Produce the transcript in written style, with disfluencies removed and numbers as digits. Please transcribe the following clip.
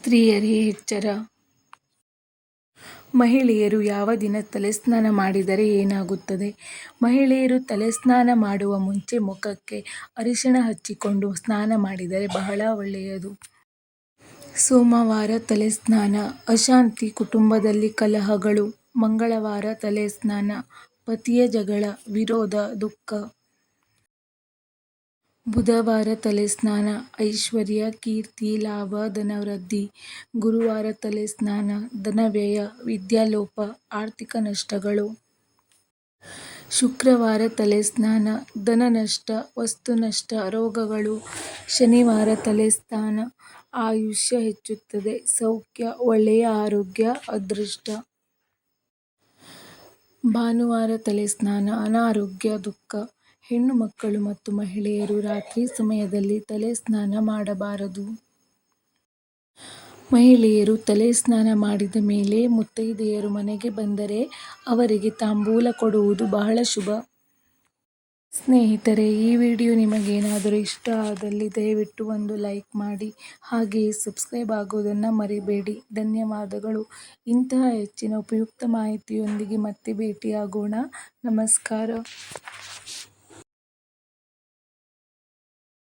ಸ್ತ್ರೀಯರೇ ಎಚ್ಚರ! ಮಹಿಳೆಯರು ಯಾವ ದಿನ ತಲೆಸ್ನಾನ ಮಾಡಿದರೆ ಏನಾಗುತ್ತದೆ? ಮಹಿಳೆಯರು ತಲೆಸ್ನಾನ ಮಾಡುವ ಮುಂಚೆ ಮುಖಕ್ಕೆ ಅರಿಶಿಣ ಹಚ್ಚಿಕೊಂಡು ಸ್ನಾನ ಮಾಡಿದರೆ ಬಹಳ ಒಳ್ಳೆಯದು. ಸೋಮವಾರ ತಲೆಸ್ನಾನ ಅಶಾಂತಿ, ಕುಟುಂಬದಲ್ಲಿ ಕಲಹಗಳು. ಮಂಗಳವಾರ ತಲೆಸ್ನಾನ ಪತಿಯ ಜಗಳ, ವಿರೋಧ, ದುಃಖ. ಬುಧವಾರ ತಲೆಸ್ನಾನ ಐಶ್ವರ್ಯ, ಕೀರ್ತಿ, ಲಾಭ, ಧನವೃದ್ಧಿ. ಗುರುವಾರ ತಲೆಸ್ನಾನ ಧನವ್ಯಯ, ವಿದ್ಯಾಲೋಪ, ಆರ್ಥಿಕ ನಷ್ಟಗಳು. ಶುಕ್ರವಾರ ತಲೆಸ್ನಾನ ಧನನಷ್ಟ, ವಸ್ತುನಷ್ಟ, ರೋಗಗಳು. ಶನಿವಾರ ತಲೆಸ್ನಾನ ಆಯುಷ್ಯ ಹೆಚ್ಚುತ್ತದೆ, ಸೌಖ್ಯ, ಒಳ್ಳೆಯ ಆರೋಗ್ಯ, ಅದೃಷ್ಟ. ಭಾನುವಾರ ತಲೆಸ್ನಾನ ಅನಾರೋಗ್ಯ, ದುಃಖ. ಹೆಣ್ಣು ಮಕ್ಕಳು ಮತ್ತು ಮಹಿಳೆಯರು ರಾತ್ರಿ ಸಮಯದಲ್ಲಿ ತಲೆಸ್ನಾನ ಮಾಡಬಾರದು. ಮಹಿಳೆಯರು ತಲೆಸ್ನಾನ ಮಾಡಿದ ಮೇಲೆ ಮುತ್ತೈದೆಯರು ಮನೆಗೆ ಬಂದರೆ ಅವರಿಗೆ ತಾಂಬೂಲ ಕೊಡುವುದು ಬಹಳ ಶುಭ. ಸ್ನೇಹಿತರೆ, ಈ ವಿಡಿಯೋ ನಿಮಗೇನಾದರೂ ಇಷ್ಟ ಆದಲ್ಲಿ ದಯವಿಟ್ಟು ಒಂದು ಲೈಕ್ ಮಾಡಿ, ಹಾಗೆಯೇ ಸಬ್ಸ್ಕ್ರೈಬ್ ಆಗೋದನ್ನು ಮರಿಬೇಡಿ. ಧನ್ಯವಾದಗಳು. ಇಂತಹ ಹೆಚ್ಚಿನ ಉಪಯುಕ್ತ ಮಾಹಿತಿಯೊಂದಿಗೆ ಮತ್ತೆ ಭೇಟಿಯಾಗೋಣ. ನಮಸ್ಕಾರ.